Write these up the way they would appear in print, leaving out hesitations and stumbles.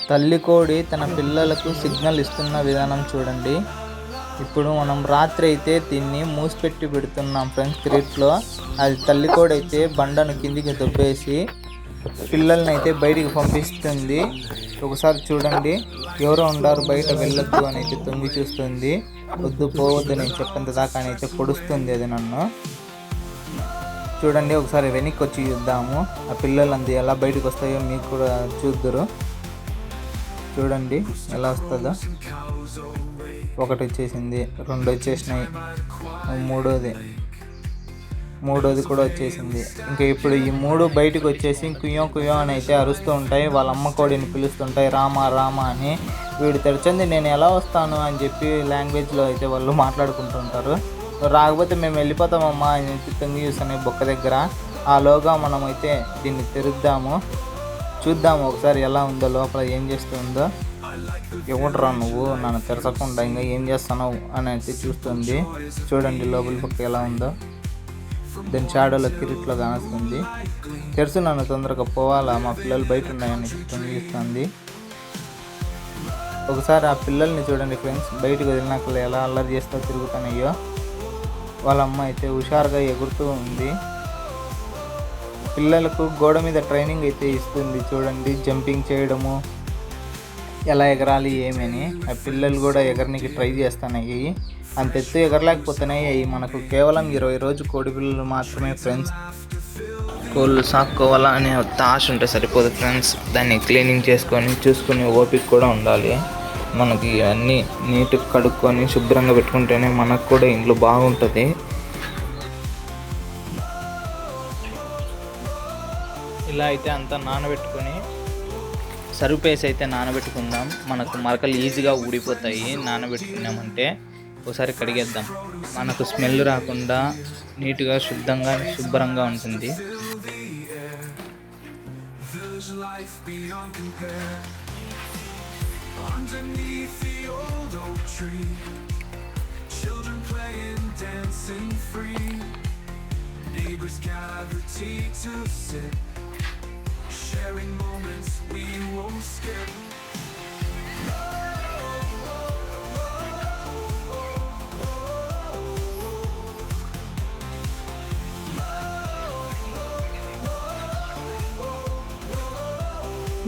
తల్లి కోడి తన పిల్లలకు సిగ్నల్ ఇస్తున్న విధానం చూడండి. ఇప్పుడు మనం రాత్రి అయితే దీన్ని మూసిపెట్టి పెడుతున్నాం ఫ్రెండ్స్ క్రీట్లో. అది తల్లి కోడి అయితే బండను కిందికి దొబ్బేసి పిల్లల్ని అయితే బయటికి పంపిస్తుంది. ఒకసారి చూడండి, ఎవరో ఉండారు బయట వెళ్ళొద్దు అని అయితే తొంగి చూస్తుంది. వద్దు పోవద్దు నేను చెప్పేంత దాకా అని అయితే పొడుస్తుంది అది నన్ను. చూడండి, ఒకసారి వెనక్కి వచ్చి చూద్దాము ఆ పిల్లలు అంది ఎలా బయటకు వస్తాయో మీకు కూడా చూద్దరు. చూడండి ఎలా వస్తుందో. ఒకటి వచ్చేసింది, రెండు వచ్చేసినాయి, మూడోది కూడా వచ్చేసింది. ఇంకా ఇప్పుడు ఈ మూడు బయటకు వచ్చేసి కుయ్యో కుయ్యో అని అయితే అరుస్తూ ఉంటాయి. వాళ్ళ అమ్మ కోడిని పిలుస్తుంటాయి రామా రామా అని. వీడు తెరచంది నేను ఎలా వస్తాను అని చెప్పి లాంగ్వేజ్లో అయితే వాళ్ళు మాట్లాడుకుంటుంటారు. రాకపోతే మేము వెళ్ళిపోతామమ్మా అని చెప్పి తొంగి చూస్తాను బొక్క దగ్గర. ఆలోగా మనం అయితే దీన్ని తెరుద్దాము, చూద్దాము ఒకసారి ఎలా ఉందో, లోపల ఏం చేస్తుందో. ఎవడరా నువ్వు నన్ను తెరచకుండా ఇంకా ఏం చేస్తాను అని అయితే చూస్తుంది. చూడండి లోపల పక్క ఎలా ఉందో, దాని షాడోలో కిరీట్లో కానుస్తుంది. తెరుసు నన్ను తొందరగా పోవాలా, మా పిల్లలు బయట ఉన్నాయని తొంగిస్తుంది. ఒకసారి ఆ పిల్లల్ని చూడండి ఫ్రెండ్స్, బయటకు వదిలినాక ఎలా అల్లరి చేస్తూ తిరుగుతున్నాయో. వాళ్ళ అమ్మ అయితే హుషారుగా ఎగురుతూ ఉంది. పిల్లలకు గోడ మీద ట్రైనింగ్ అయితే ఇస్తుంది. చూడండి జంపింగ్ చేయడము, ఎలా ఎగరాలి ఏమని. ఆ పిల్లలు కూడా ఎగరనికి ట్రై చేస్తున్నాయి. అంత ఎత్తు ఎగరలేకపోతున్నాయి. అవి మనకు కేవలం 20 రోజు కోడి పిల్లలు మాత్రమే ఫ్రెండ్స్. కోళ్ళు సాక్కోవాలా అనే ఆశ ఉంటే సరిపోదు ఫ్రెండ్స్, దాన్ని క్లీనింగ్ చేసుకొని చూసుకుని ఓపిక కూడా ఉండాలి. మనకి అన్నీ నీట్గా కడుక్కొని శుభ్రంగా పెట్టుకుంటేనే మనకు కూడా ఇంట్లో బాగుంటుంది. ఇలా అయితే అంతా నానబెట్టుకొని సరుపేసి అయితే నానబెట్టుకుందాం. మనకు మరకలు ఈజీగా ఊడిపోతాయి నానబెట్టుకున్నామంటే. ఒకసారి కడిగేద్దాం, మనకు స్మెల్ రాకుండా నీట్గా శుభ్రంగా ఉంటుంది. Sharing moments we won't skip.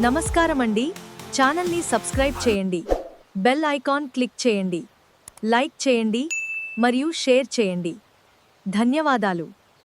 నమస్కారం అండి, ఛానల్ని సబ్స్క్రైబ్ చేయండి, బెల్ ఐకాన్ క్లిక్ చేయండి, లైక్ చేయండి మరియు షేర్ చేయండి. ధన్యవాదాలు.